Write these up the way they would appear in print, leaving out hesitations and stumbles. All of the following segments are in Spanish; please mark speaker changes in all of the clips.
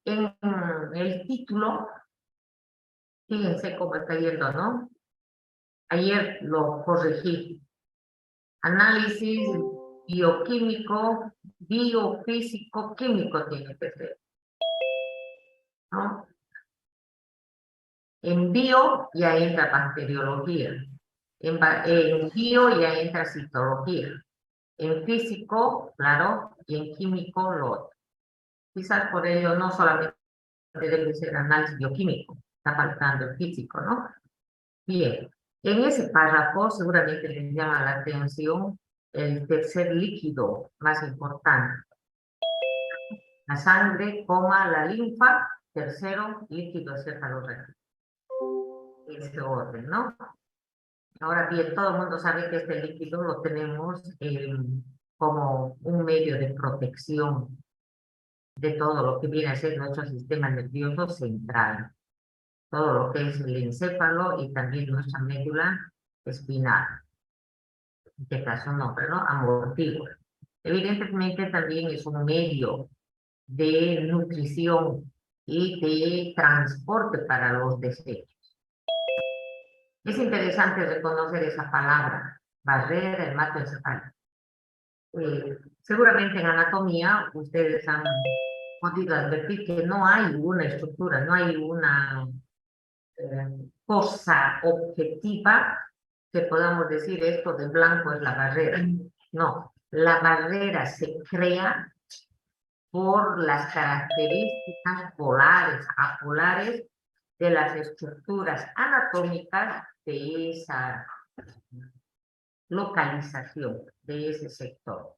Speaker 1: En el título, fíjense cómo está yendo, ¿no? Ayer lo corregí. Análisis bioquímico, biofísico, químico tiene que ser, ¿no? En bio ya entra bacteriología. En bio ya entra citología. En físico, claro, y en químico lo otro. Quizás por ello no solamente debe ser análisis bioquímico, está faltando el físico, ¿no? Bien, en ese párrafo seguramente les llama la atención el tercer líquido más importante. La sangre, la linfa, tercero, líquido cefalorraquídeo. Este orden, ¿no? Ahora bien, todo el mundo sabe que este líquido lo tenemos como un medio de protección de todo lo que viene a ser nuestro sistema nervioso central, todo lo que es el encéfalo y también nuestra médula espinal, en este caso nombre, ¿no? Amortigua. Evidentemente también es un medio de nutrición y de transporte para los desechos. Es interesante reconocer esa palabra, barrera hematoencefálica. Seguramente en anatomía ustedes han podido advertir que no hay una estructura, no hay una cosa objetiva que podamos decir esto de blanco es la barrera. No, la barrera se crea por las características polares, apolares de las estructuras anatómicas de esa localización, de ese sector.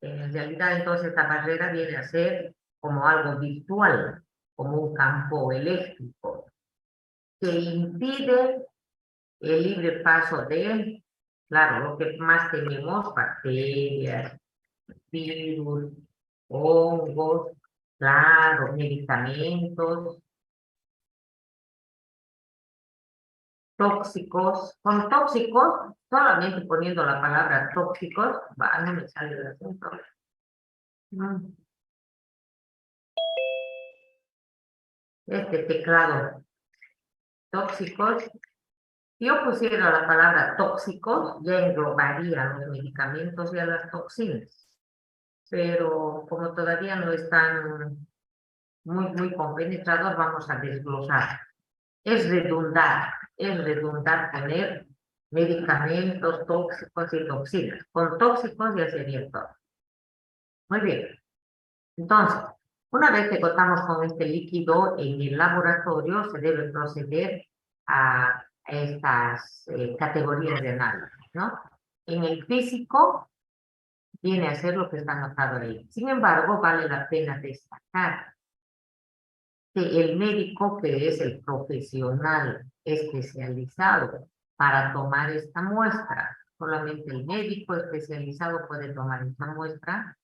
Speaker 1: En realidad, entonces, esta barrera viene a ser como algo virtual, como un campo eléctrico, que impide el libre paso de, claro, lo que más tenemos, bacterias, virus, hongos, claro, medicamentos, tóxicos. Con tóxicos, solamente poniendo la palabra tóxicos, no me sale el asunto. Este teclado, tóxicos. Si yo pusiera la palabra tóxicos, ya englobaría los medicamentos y a las toxinas. Pero como todavía no están muy compenetrados, vamos a desglosar. Es redundar poner medicamentos tóxicos y toxinas. Con tóxicos ya sería todo. Muy bien. Entonces, una vez que contamos con este líquido en el laboratorio, se debe proceder a estas categorías de análisis, ¿no? En el físico viene a ser lo que está anotado ahí. Sin embargo, vale la pena destacar que el médico, que es el profesional especializado para tomar esta muestra, solamente el médico especializado puede tomar esta muestra.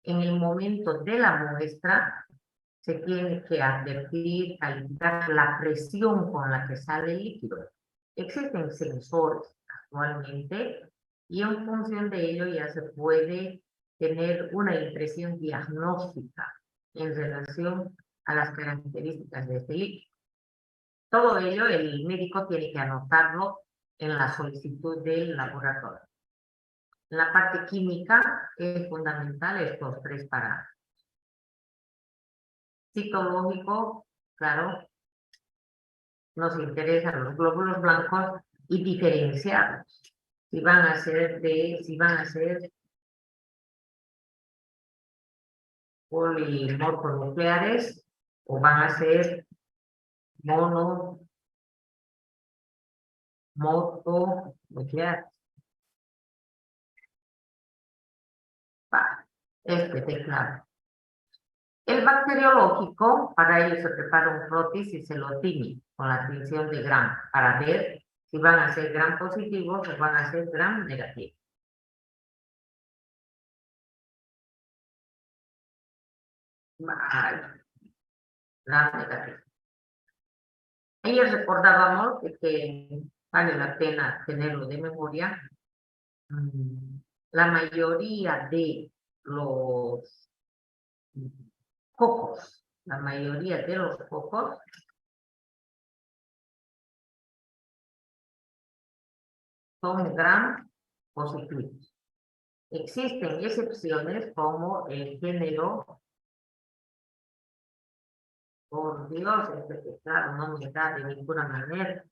Speaker 1: En el momento de la muestra, se tiene que advertir, calificar la presión con la que sale el líquido. Existen sensores actualmente y en función de ello ya se puede tener una impresión diagnóstica en relación a las características de este líquido. Todo ello el médico tiene que anotarlo en la solicitud del laboratorio. En la parte química es fundamental estos tres parámetros. Citológico, claro, nos interesan los glóbulos blancos y diferenciarlos. Si van a ser polimorfonucleares o van a ser mononucleares. Este teclado. El bacteriológico, para ello se prepara un frotis y se lo tiñe con la tinción de Gram para ver si van a ser Gram positivos o van a ser Gram negativos. Gram negativo. Ayer recordábamos que vale la pena tenerlo de memoria. La mayoría de los focos la mayoría de los focos son gram positivos. Existen excepciones como el género, por Dios, claro, no me da de ninguna manera,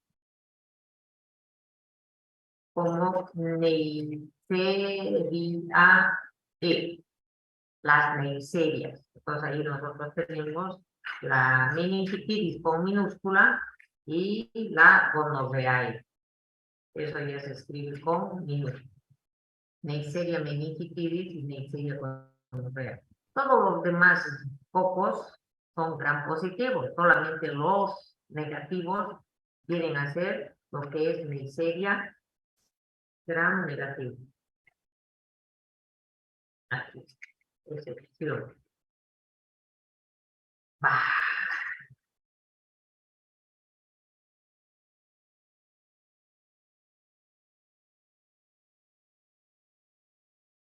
Speaker 1: como Neisseria, las Neisserias. Entonces ahí nosotros tenemos la meningitis con minúscula y la gonorrea. Eso ya se escribe con minúscula. Neisseria meningitidis y Neisseria gonorrea. Todos los demás focos son gram positivos, solamente los negativos vienen a ser lo que es Neisseria gram negativo. Aquí, excepción.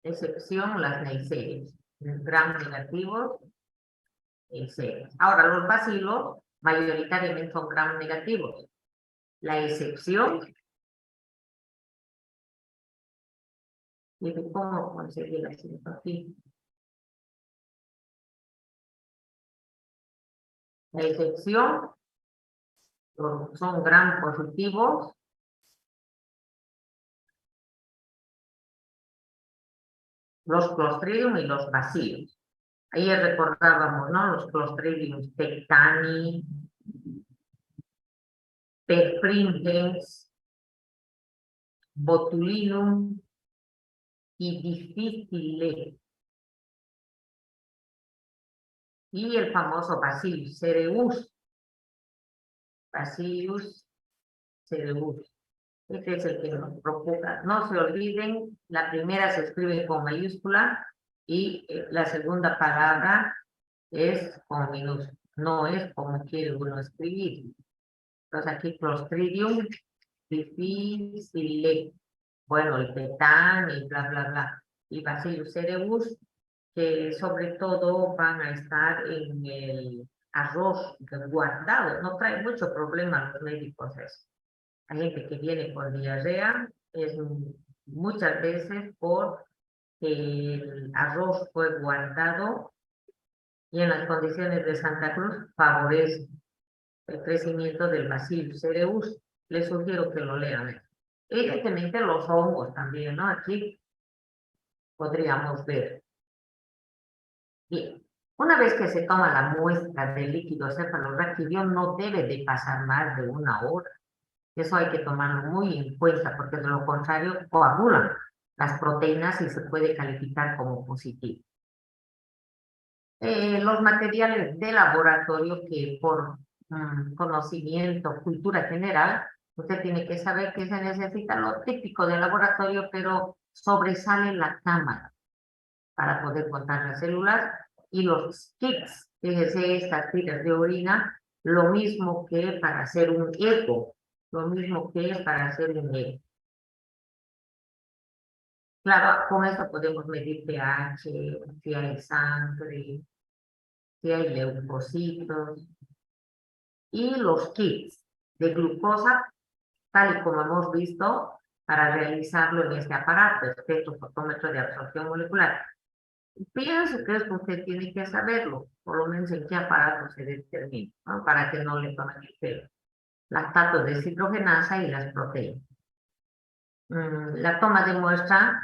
Speaker 1: Excepción las Neisserias, gram negativos, Neisserias. Ahora, los bacilos mayoritariamente son gram negativos. La excepción, y cómo conseguir la simpatía. La excepción son gram positivos. Los Clostridium y los bacilos. Ahí recordábamos, ¿no? Los Clostridium tectani, perfringens, botulinum y difficile. Y el famoso Bacillus cereus. Bacillus cereus. Este es el que nos preocupa. No se olviden, la primera se escribe con mayúscula y la segunda palabra es con minúscula. No es como quiere uno escribir. Entonces aquí Clostridium difficile. Bueno, el tetán y bla, bla, bla. Y Bacillus cereus, que sobre todo van a estar en el arroz guardado. No trae mucho problema a los médicos eso. Hay gente que viene con diarrea, es muchas veces por el arroz fue guardado y en las condiciones de Santa Cruz favorece el crecimiento del Bacillus cereus. Les sugiero que lo lean. Evidentemente los hongos también, ¿no? Aquí podríamos ver. Bien, una vez que se toma la muestra del líquido cefalorraquídeo no debe de pasar más de 1 hora. Eso hay que tomarlo muy en cuenta porque de lo contrario coagulan las proteínas y se puede calificar como positivo. Los materiales de laboratorio que por conocimiento, cultura general, usted tiene que saber que se necesita lo típico de laboratorio, pero sobresale la cámara para poder contar las células y los kits, fíjese estas tiras de orina, lo mismo que para hacer un eco, lo mismo que para hacer un eco. Claro, con esto podemos medir pH, si hay sangre, si hay leucocitos y los kits de glucosa, tal y como hemos visto, para realizarlo en este aparato, espectrofotómetro de absorción molecular. Pienso que esto usted tiene que saberlo, por lo menos en qué aparato se determina, ¿no? Para que no le tomen el pelo. Lactato deshidrogenasa y las proteínas. La toma de muestra,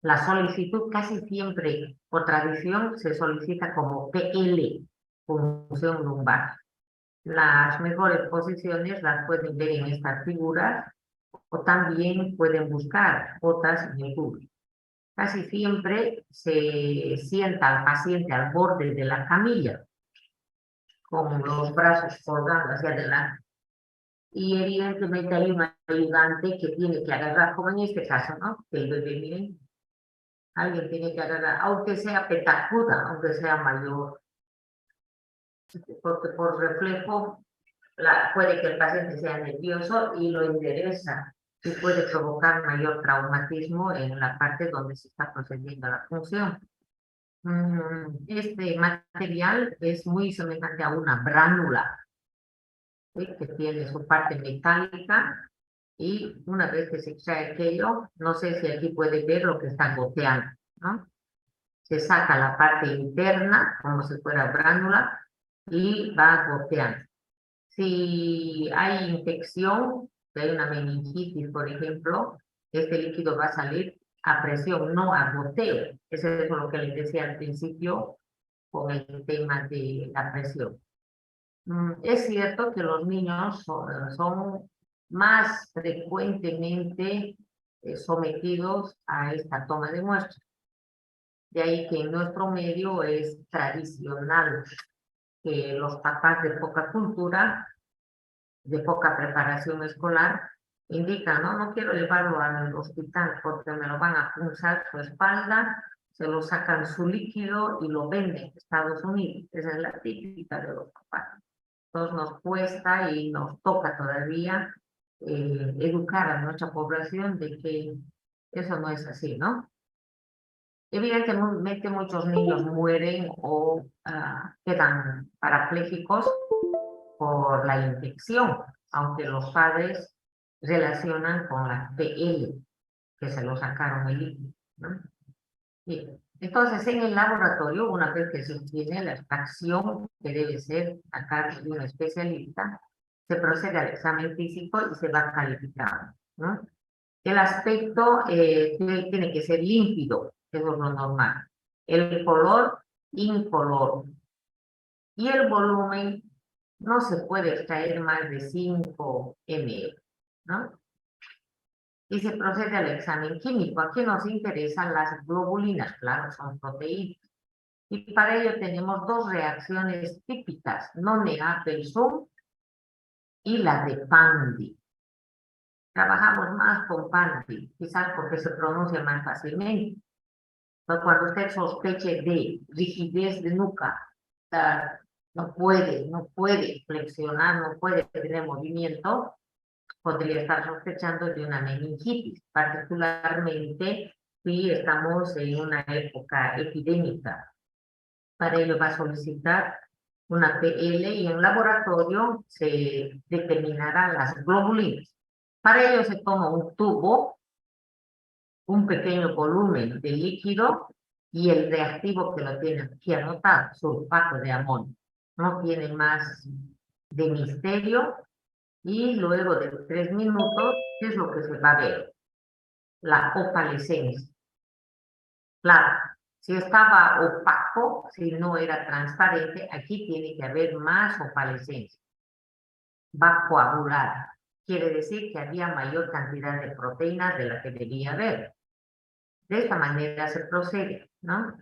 Speaker 1: la solicitud casi siempre, por tradición, se solicita como PL, punción lumbar. Las mejores posiciones las pueden ver en estas figuras o también pueden buscar otras en el Google. Casi siempre se sienta al paciente al borde de la camilla, con los brazos colgando hacia adelante. Y evidentemente hay un ayudante que tiene que agarrar, como en este caso, ¿no? Que el bebé, miren, alguien tiene que agarrar, aunque sea petacuda, aunque sea mayor, porque por reflejo puede que el paciente sea nervioso y lo endereza y puede provocar mayor traumatismo en la parte donde se está procediendo a la función. Este material es muy semejante a una bránula, ¿sí? Que tiene su parte metálica y una vez que se extrae aquello, no sé si aquí puede ver lo que está goteando, ¿no? Se saca la parte interna como si fuera bránula y va goteando. Si hay infección, si hay una meningitis, por ejemplo, este líquido va a salir a presión, no a goteo. Eso es lo que les decía al principio con el tema de la presión. Es cierto que los niños son más frecuentemente sometidos a esta toma de muestras. De ahí que en nuestro medio es tradicional que los papás de poca cultura, de poca preparación escolar, indican, no, no quiero llevarlo al hospital porque me lo van a punzar su espalda, se lo sacan su líquido y lo venden en Estados Unidos. Esa es la típica de los papás. Entonces nos cuesta y nos toca todavía educar a nuestra población de que eso no es así, ¿no? Evidentemente muchos niños mueren o quedan parapléjicos por la infección, aunque los padres relacionan con la PL, que se lo sacaron el líquido, ¿no? Sí. Entonces, en el laboratorio, una vez que se obtiene la extracción, que debe ser a cargo de un especialista, se procede al examen físico y se va calificando, ¿no? El aspecto tiene que ser límpido, eso es lo normal. El color, incoloro. Y el volumen no se puede extraer más de 5 ml, ¿no? Y se procede al examen químico. Aquí nos interesan las globulinas, claro, son proteínas. Y para ello tenemos dos reacciones típicas, None-Appelson y la de Pandy. Trabajamos más con Pandy, quizás porque se pronuncia más fácilmente. Pero cuando usted sospeche de rigidez de nuca, no puede flexionar, no puede tener movimiento, podría estar sospechando de una meningitis, particularmente si estamos en una época epidémica. Para ello va a solicitar una PL y en laboratorio se determinarán las globulinas. Para ello se toma un tubo, un pequeño volumen de líquido y el reactivo que lo tiene aquí anotado, sulfato de amonio. No tiene más de misterio y luego de 3 minutos, ¿qué es lo que se va a ver? La opalescencia. Claro, si estaba opaco, si no era transparente, aquí tiene que haber más opalescencia. Va a coagular. Quiere decir que había mayor cantidad de proteínas de la que debía haber. De esta manera se procede, ¿no?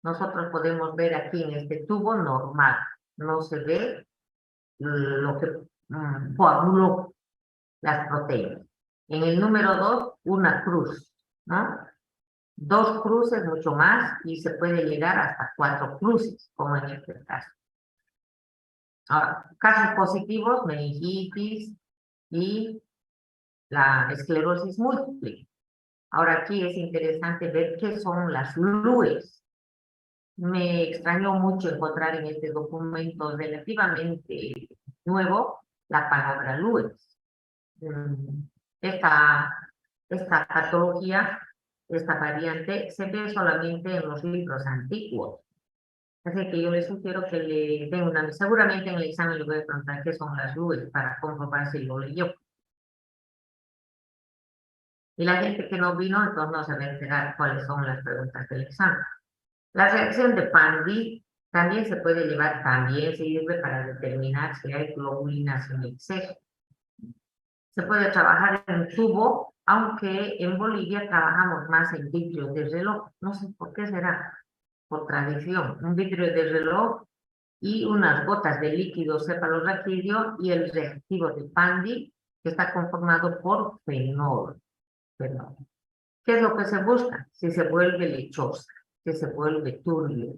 Speaker 1: Nosotros podemos ver aquí en este tubo normal, no se ve lo que coaguló las proteínas. En el número 2, una cruz, ¿no? 2 cruces, mucho más, y se puede llegar hasta 4 cruces, como en este caso. Ahora, casos positivos, meningitis y la esclerosis múltiple. Ahora aquí es interesante ver qué son las LUES. Me extrañó mucho encontrar en este documento relativamente nuevo la palabra LUES. Esta patología, esta variante, se ve solamente en los libros antiguos. Así que yo les sugiero que le den una, seguramente en el examen le voy a preguntar qué son las LUES para comprobar si lo leyó. Y la gente que no vino, entonces no se va a enterar cuáles son las preguntas del examen. La reacción de Pandy también se puede llevar, también sirve para determinar si hay globulinas en exceso. Se puede trabajar en tubo, aunque en Bolivia trabajamos más en vidrio de reloj. No sé por qué será, por tradición. Un vidrio de reloj y unas gotas de líquido cefalorraquídeo y el reactivo de Pandy, que está conformado por fenol. ¿Qué es lo que se busca? Si se vuelve lechosa, si se vuelve turbio.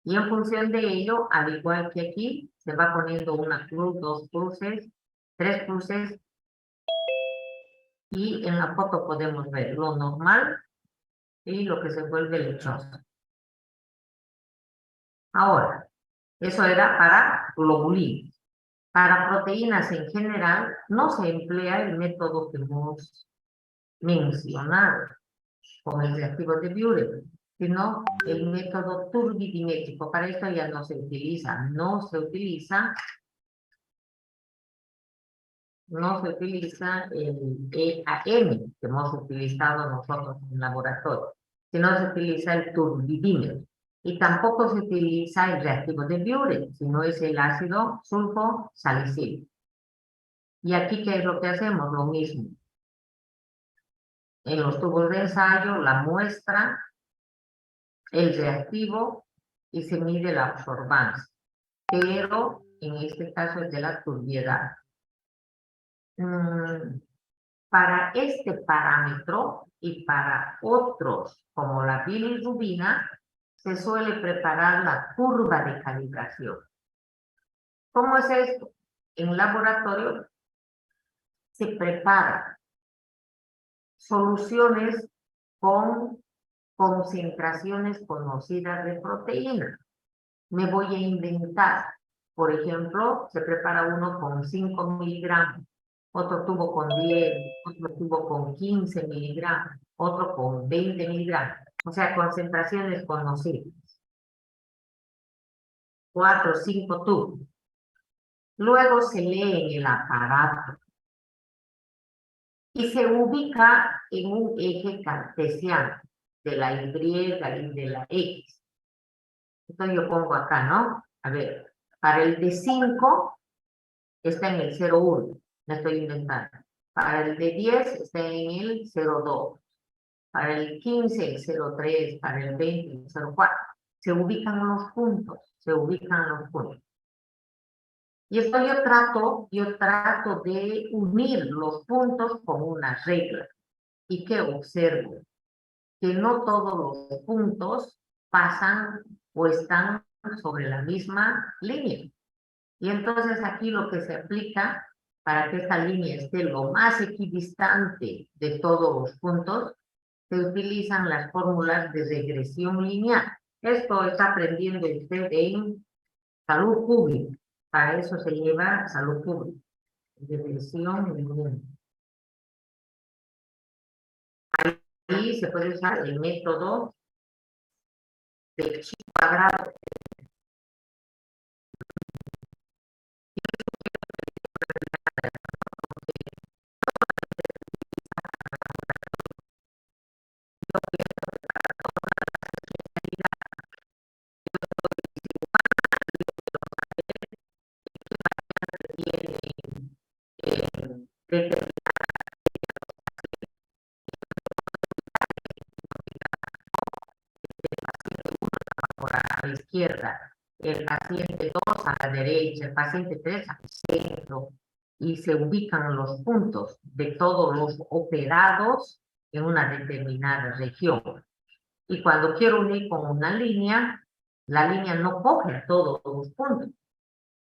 Speaker 1: Y en función de ello, al igual que aquí, se va poniendo una cruz, 2 cruces, 3 cruces, y en la foto podemos ver lo normal y lo que se vuelve lechoso. Ahora, eso era para globulinas. Para proteínas en general, no se emplea el método que hemos mencionado con el reactivo de Buren, sino el método turbidimétrico. Para esto ya no se utiliza, no se utiliza el EAM que hemos utilizado nosotros en laboratorio, sino se utiliza el turbidímetro. Y tampoco se utiliza el reactivo de Buren, sino es el ácido sulfosalicílico. Y aquí, ¿qué es lo que hacemos? Lo mismo. En los tubos de ensayo, la muestra, el reactivo y se mide la absorbancia. Pero en este caso es de la turbiedad. Para este parámetro y para otros, como la bilirrubina, se suele preparar la curva de calibración. ¿Cómo es esto? En laboratorio se preparan soluciones con concentraciones conocidas de proteína. Me voy a inventar. Por ejemplo, se prepara uno con 5 miligramos, otro tubo con 10, otro tubo con 15 miligramos, otro con 20 miligramos. O sea, concentraciones conocidas. 4, 5 tubos. Luego se lee en el aparato y se ubica en un eje cartesiano de la Y y de la X. Entonces yo pongo acá, ¿no? A ver, para el de 5 está en el 0,1, me estoy inventando. Para el de 10 está en el 0,2. Para el 15 el 0,3, para el 20 el 0,4. Se ubican los puntos, Y esto yo trato de unir los puntos con una regla. ¿Y qué observo? Que no todos los puntos pasan o están sobre la misma línea. Y entonces aquí lo que se aplica para que esta línea esté lo más equidistante de todos los puntos, se utilizan las fórmulas de regresión lineal. Esto está aprendiendo usted en salud pública. Para eso se lleva salud pública. Regresión lineal. Ahí se puede usar el método de chi cuadrado. A la izquierda, el paciente 2 a la derecha, el paciente 3 al centro, y se ubican los puntos de todos los operados en una determinada región. Y cuando quiero unir con una línea, la línea no coge todos los puntos.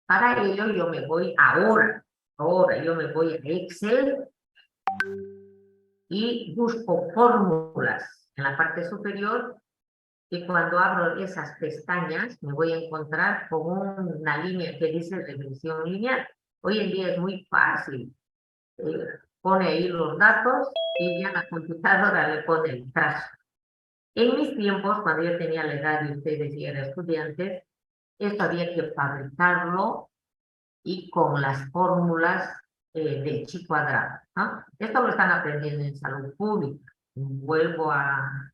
Speaker 1: Para ello yo me voy ahora yo me voy a Excel y busco fórmulas en la parte superior. Y cuando abro esas pestañas, me voy a encontrar con una línea que dice regresión lineal. Hoy en día es muy fácil. Pone ahí los datos y ya la computadora le pone el trazo. En mis tiempos, cuando yo tenía la edad de ustedes y era estudiantes, esto había que fabricarlo y con las fórmulas del chi cuadrado, ¿no? Esto lo están aprendiendo en salud pública. Vuelvo a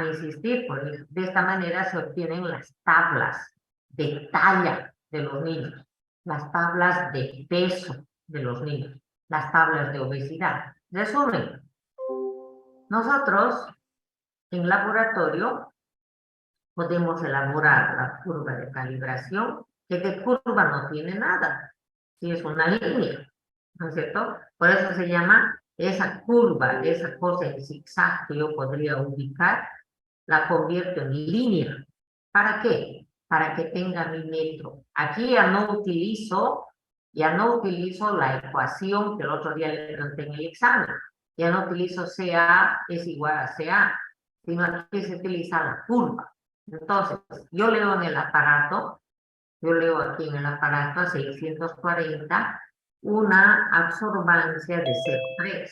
Speaker 1: insistir, porque de esta manera se obtienen las tablas de talla de los niños, las tablas de peso de los niños, las tablas de obesidad. Resumen, nosotros en laboratorio podemos elaborar la curva de calibración, que de curva no tiene nada, si es una línea, ¿no es cierto? Por eso se llama esa curva, esa cosa en zigzag que yo podría ubicar, la convierto en línea. ¿Para qué? Para que tenga mi metro. Aquí ya no utilizo la ecuación que el otro día le pregunté en el examen. Ya no utilizo CA es igual a CA, sino aquí se utiliza la curva. Entonces, yo leo en el aparato, yo leo aquí en el aparato a 640 una absorbancia de 0,3.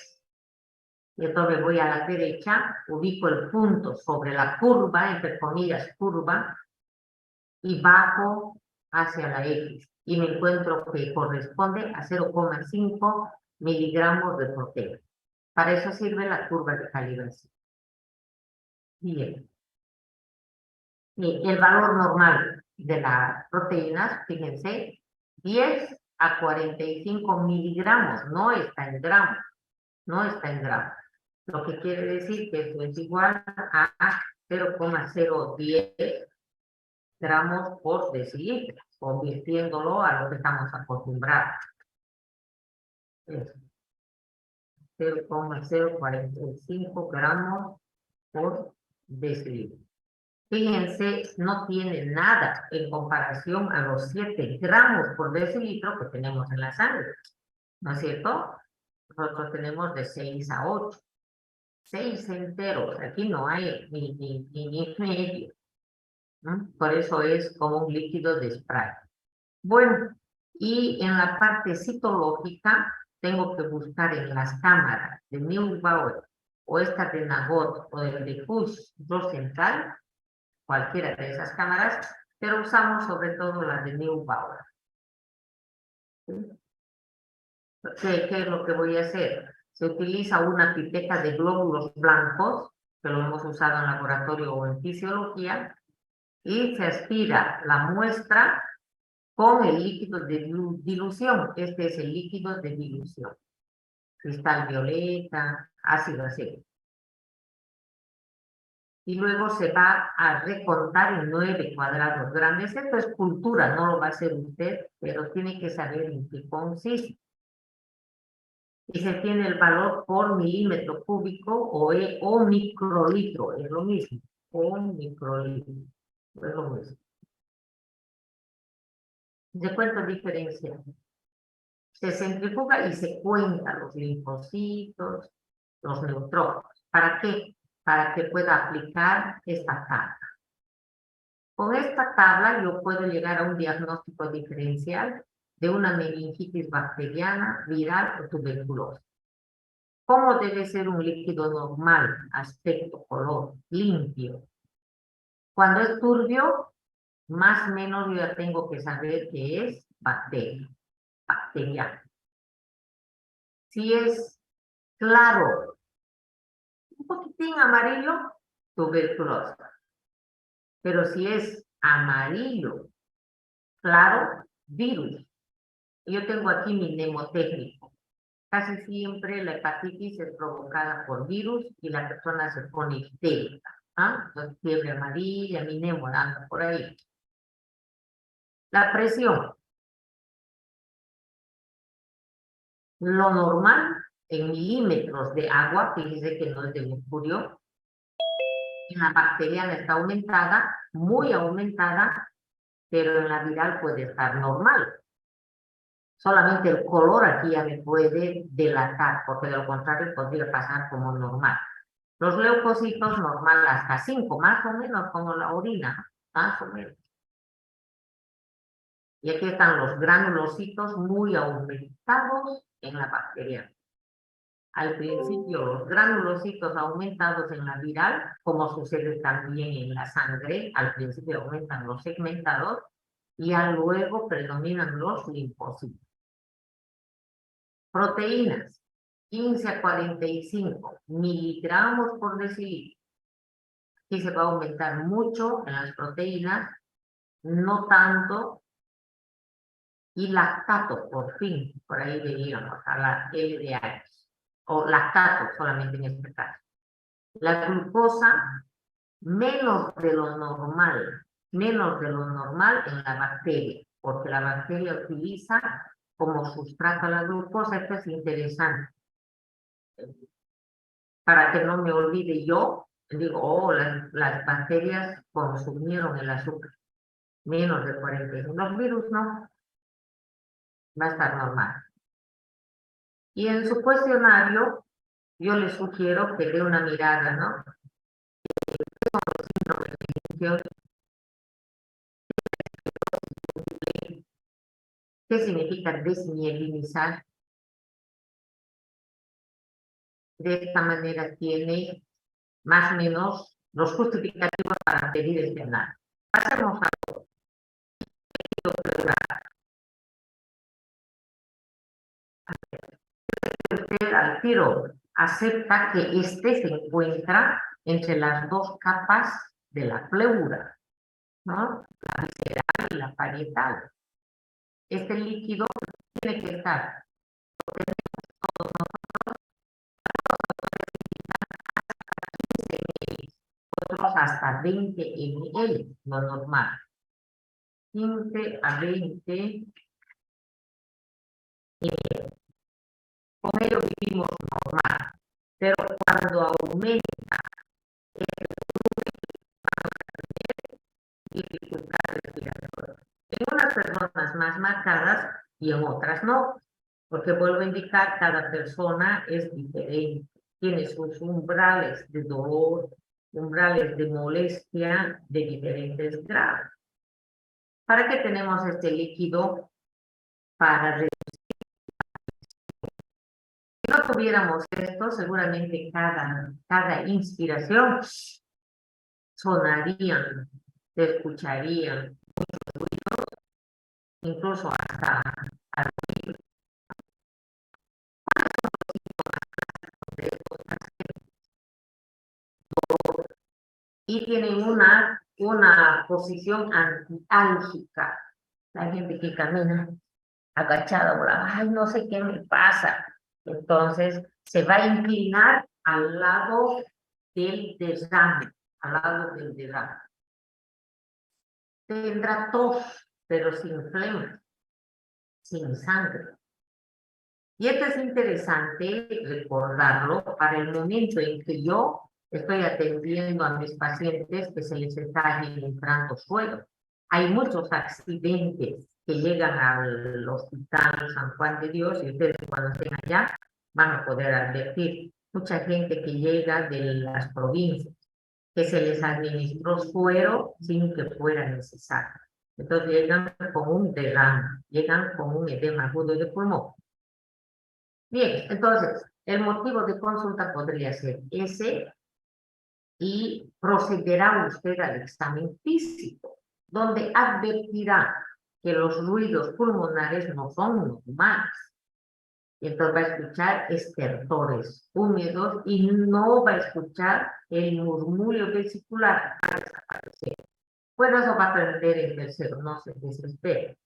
Speaker 1: Y entonces voy a la derecha, ubico el punto sobre la curva, entre comillas, curva, y bajo hacia la X. Y me encuentro que corresponde a 0,5 miligramos de proteína. Para eso sirve la curva de calibración. Bien. Y el valor normal de las proteínas, fíjense, 10 a 45 miligramos, no está en gramos, no está en gramos. Lo que quiere decir que esto es igual a 0,010 gramos por decilitro, convirtiéndolo a lo que estamos acostumbrados. 0,045 gramos por decilitro. Fíjense, no tiene nada en comparación a los 7 gramos por decilitro que tenemos en la sangre, ¿no es cierto? Nosotros tenemos de 6 a 8. 6 enteros, aquí no hay ni medio. Por eso es como un líquido de spray. Bueno, y en la parte citológica tengo que buscar en las cámaras de Neubauer o esta de Nagot o de Fuchs-Rosenthal, cualquiera de esas cámaras, pero usamos sobre todo las de Neubauer. ¿Qué es lo que voy a hacer? Se utiliza una pipeta de glóbulos blancos, que lo hemos usado en laboratorio o en fisiología, y se aspira la muestra con el líquido de dilución. Este es el líquido de dilución. Cristal violeta, ácido acético. Y luego se va a recortar en 9 cuadrados grandes. Esto es cultura, no lo va a hacer usted, pero tiene que saber en qué consiste. Y se tiene el valor por milímetro cúbico o microlitro, es lo mismo, o microlitro, es lo mismo. ¿De cuánta diferencia? Se centrifuga y se cuenta los linfocitos, los neutrófilos. ¿Para qué? Para que pueda aplicar esta tabla. Con esta tabla yo puedo llegar a un diagnóstico diferencial de una meningitis bacteriana, viral o tuberculosa. ¿Cómo debe ser un líquido normal? Aspecto, color, limpio. Cuando es turbio, más o menos yo ya tengo que saber que es bacteria, bacteriano. Si es claro, un poquitín amarillo, tuberculosa. Pero si es amarillo, claro, virus. Yo tengo aquí mi mnemotécnico. Casi siempre la hepatitis es provocada por virus y la persona se pone histérica. Entonces, fiebre amarilla, mi mnemo anda por ahí. La presión. Lo normal en milímetros de agua, fíjese que no es de mercurio. En la bacteriana está aumentada, muy aumentada, pero en la viral puede estar normal. Solamente el color aquí ya me puede delatar, porque de lo contrario podría pasar como normal. Los leucocitos normal hasta 5, más o menos como la orina, más o menos. Y aquí están los granulocitos muy aumentados en la bacteria. Al principio los granulocitos aumentados en la viral, como sucede también en la sangre, al principio aumentan los segmentados y ya luego predominan los linfocitos. Proteínas, 15 a 45 miligramos por decilitro. Aquí se va a aumentar mucho en las proteínas, no tanto. Y lactato, por fin, por ahí veíamos a la LDH, o lactato solamente en este caso. La glucosa, menos de lo normal en la bacteria, porque la bacteria utiliza como sustrato la glucosa. Esto es interesante. Para que no me olvide yo, digo, oh, las bacterias consumieron el azúcar, menos de 40. Los virus no, va a estar normal. Y en su cuestionario, yo les sugiero que dé una mirada, ¿no? ¿Qué significa desmielinizar? De esta manera tiene más o menos los justificativos para pedir el penal. Pasemos a usted al tiro. Acepta que este se encuentra entre las dos capas de la pleura, ¿no? La visceral y la parietal. Este líquido tiene que estar otros hasta 20 ml, lo normal. 15 a 20 ml. Con ello vivimos normal, pero cuando aumenta dificultad respiratoria. En unas personas más marcadas y en otras no, porque vuelvo a indicar, cada persona es diferente, tiene sus umbrales de dolor, umbrales de molestia de diferentes grados. ¿Para qué tenemos este líquido? Para si no tuviéramos esto, seguramente cada inspiración sonarían, se escucharían, incluso hasta al y tienen una posición antiálgica. La gente que camina agachada, ay, no sé qué me pasa. Entonces, se va a inclinar al lado del derrame, al lado del derrame. Tendrá tos, pero sin flema, sin sangre. Y esto es interesante recordarlo para el momento en que yo estoy atendiendo a mis pacientes que se les está entrando suero. Hay muchos accidentes que llegan al hospital San Juan de Dios y ustedes cuando estén allá van a poder advertir. Mucha gente que llega de las provincias, que se les administró suero sin que fuera necesario. Entonces llegan con un derrame, llegan con un edema agudo de pulmón. Bien, entonces, el motivo de consulta podría ser ese y procederá usted al examen físico, donde advertirá que los ruidos pulmonares no son normales. Y entonces va a escuchar estertores húmedos y no va a escuchar el murmullo vesicular. Va a desaparecer. Bueno, eso va a aprender en tercero, no se desespere.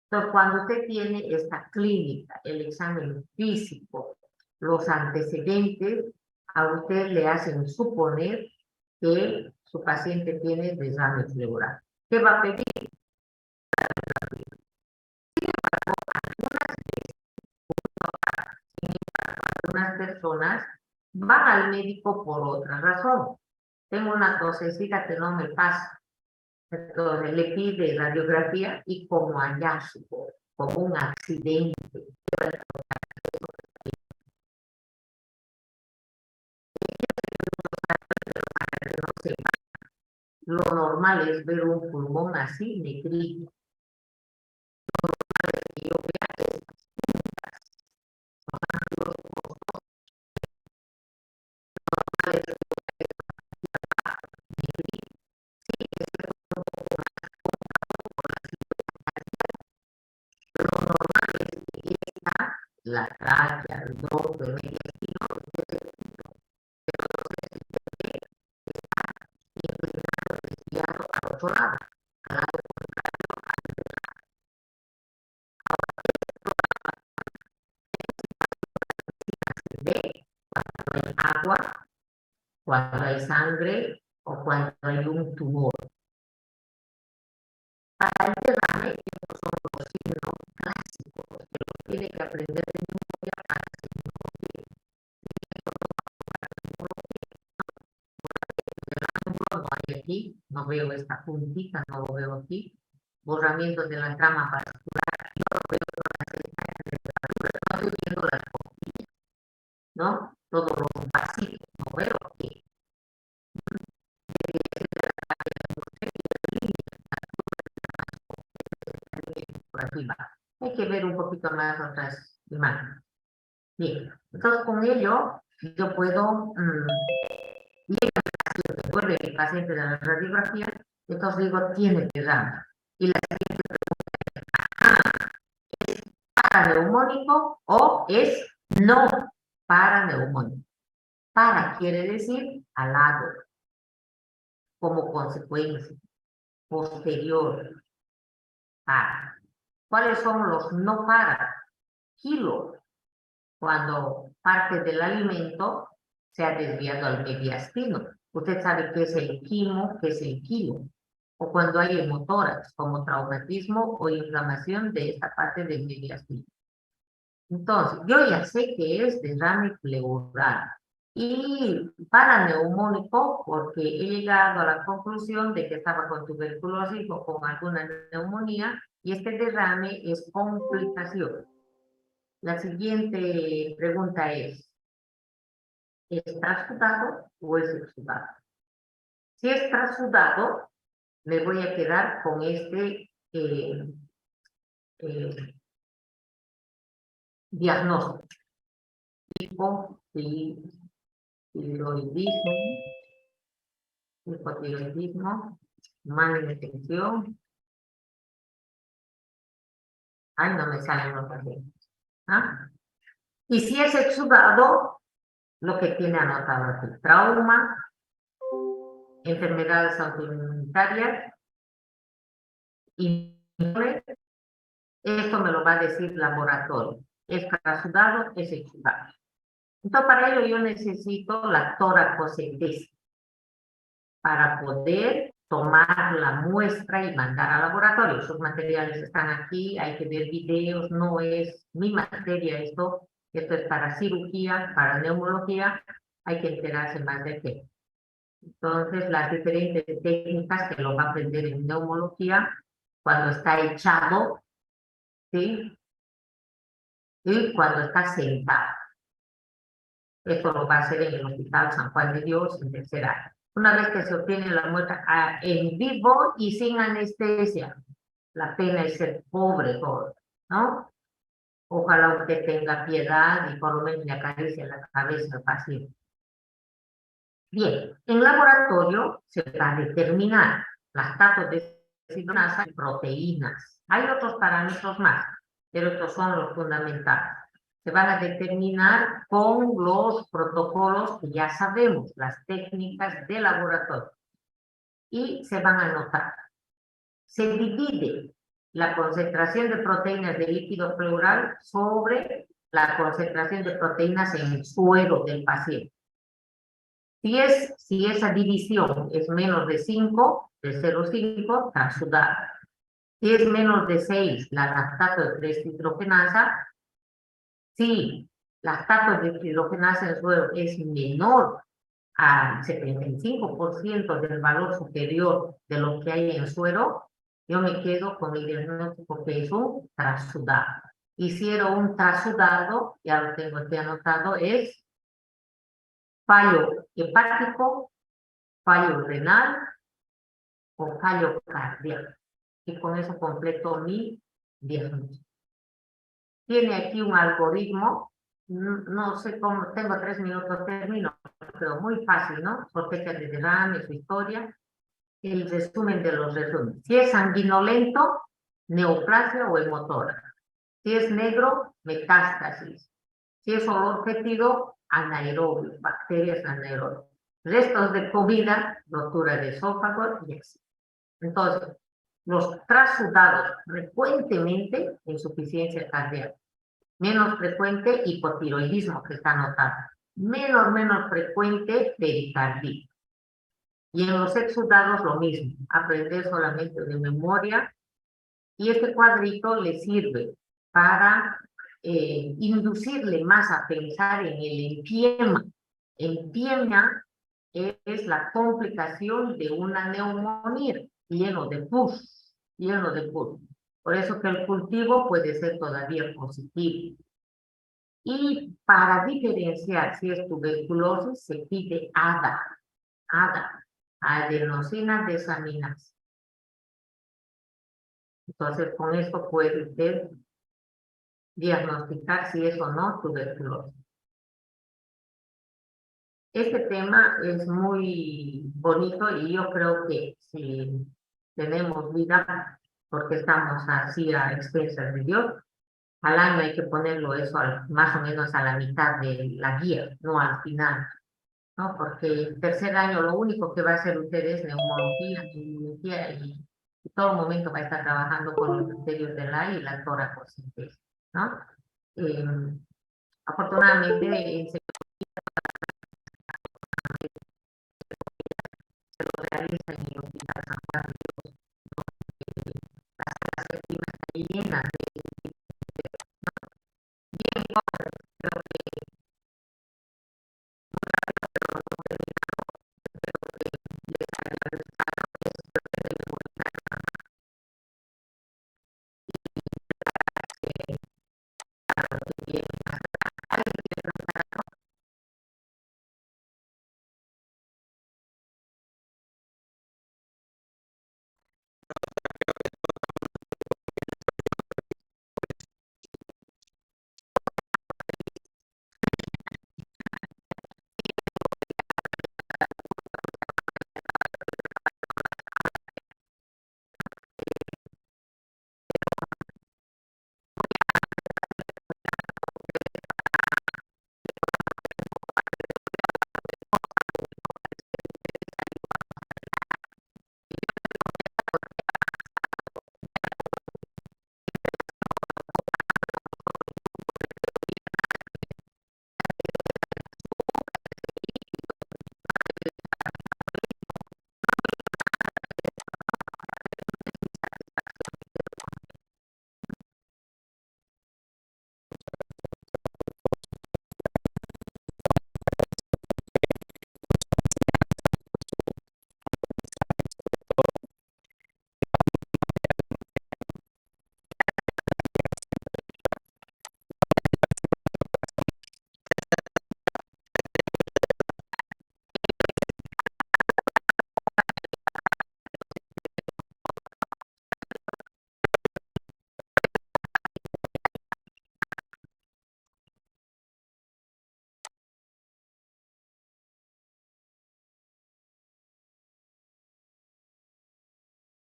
Speaker 1: Entonces, cuando usted tiene esta clínica, el examen físico, los antecedentes, a usted le hacen suponer que su paciente tiene derrame pleural. ¿Qué va a pedir? Algunas personas van al médico por otra razón. Tengo una tosecita que no me pasa. Entonces le pide radiografía y como hallazgo, como un accidente. Lo normal es ver un pulmón así, negrito. Y yo vea la tráquea, el bronco, el medio desviado al otro lado, al lado de cuando hay agua, cuando hay sangre o cuando hay un tumor. Para el derrame, estos son los signos clásicos que los tiene que aprender de memoria para que no hay aquí, no veo esta puntita, no lo veo aquí, borramiento de la trama vascular, no lo veo no estoy viendo las costillas, ¿no? Todos los vasitos, no veo aquí. Por arriba. Hay que ver un poquito más otras imágenes. Bien, entonces con ello yo puedo vuelve el paciente de la radiografía, entonces digo, tiene derrame. Y la paraneumónico o es no paraneumónico. Para quiere decir al lado, como consecuencia, posterior, para. ¿Cuáles son los no para? Kilo, cuando parte del alimento se ha desviado al mediastino. Usted sabe qué es el quimo, qué es el kilo. O cuando hay hemotoras, como traumatismo o inflamación de esta parte del mediastino. Entonces, yo ya sé que es derrame pleural. Y paraneumónico, porque he llegado a la conclusión de que estaba con tuberculosis o con alguna neumonía, y este derrame es complicación. La siguiente pregunta ¿es trasudado o es exudado? Si es trasudado, me voy a quedar con este diagnóstico. Hipotiroidismo, malnutrición. Ay, no me salen los pacientes. ¿Ah? Y si es exudado, lo que tiene anotado aquí, trauma, enfermedades autoinmunitarias, y esto me lo va a decir laboratorio. Es trasudado, es exudado. Entonces, para ello yo necesito la toracosectesis para poder tomar la muestra y mandar al laboratorio. Sus materiales están aquí, hay que ver videos, no es mi materia esto es para cirugía, para neumología, hay que enterarse más de qué. Entonces, las diferentes técnicas que lo va a aprender en neumología, cuando está echado, ¿sí? Y cuando está sentado. Esto lo va a hacer en el Hospital San Juan de Dios, en tercer año. Una vez que se obtiene la muestra en vivo y sin anestesia, la pena es ser pobre, ¿no? Ojalá usted tenga piedad y por lo menos le acaricie la cabeza al paciente. Bien, en laboratorio se va a determinar las tasas de fibronasa y proteínas. Hay otros parámetros más, pero estos son los fundamentales. Se van a determinar con los protocolos que ya sabemos, las técnicas de laboratorio. Y se van a anotar. Se divide la concentración de proteínas del líquido pleural sobre la concentración de proteínas en el suero del paciente. Si esa división es menos de 5, de 0,5, transudada. Si es menos de 6, la lactato de 3-hidrogenasa. Si lactato de hidrogenasa en suero es menor al 75% del valor superior de lo que hay en suero, yo me quedo con el diagnóstico que es un trasudado. Hicieron un trasudado, ya lo tengo aquí anotado, es fallo hepático, fallo renal o fallo cardíaco. Y con eso completo mi diagnóstico. Tiene aquí un algoritmo, no sé cómo, tengo 3 minutos, termino, pero muy fácil, ¿no? Sospecha de derrame, su historia, el resumen de los resúmenes. Si es sanguinolento, neoplasia o hemotora. Si es negro, metástasis. Si es olor fétido, anaerobio, bacterias anaerobias. Restos de comida, rotura de esófago y así. Entonces, los trasudados frecuentemente insuficiencia cardíaca. Menos frecuente hipotiroidismo que está anotado. Menos frecuente pericardia. Y en los exudados lo mismo, aprender solamente de memoria. Y este cuadrito le sirve para inducirle más a pensar en el empiema. Empiema es la complicación de una neumonía, lleno de pus, lleno de pus. Por eso que el cultivo puede ser todavía positivo. Y para diferenciar si es tuberculosis, se pide ADA, adenosina desaminasa. Entonces, con esto puede usted diagnosticar si es o no tuberculosis. Este tema es muy bonito y yo creo que si tenemos vida, porque estamos así a expensas de Dios, al año hay que ponerlo eso más o menos a la mitad de la guía, no al final, ¿no? Porque el tercer año lo único que va a hacer usted es neumología y todo momento va a estar trabajando con los criterios del aire y la toracocentesis, ¿no? Eh, afortunadamente, se lo realiza en el Hospital San Carlos, las salas séptimas están llenas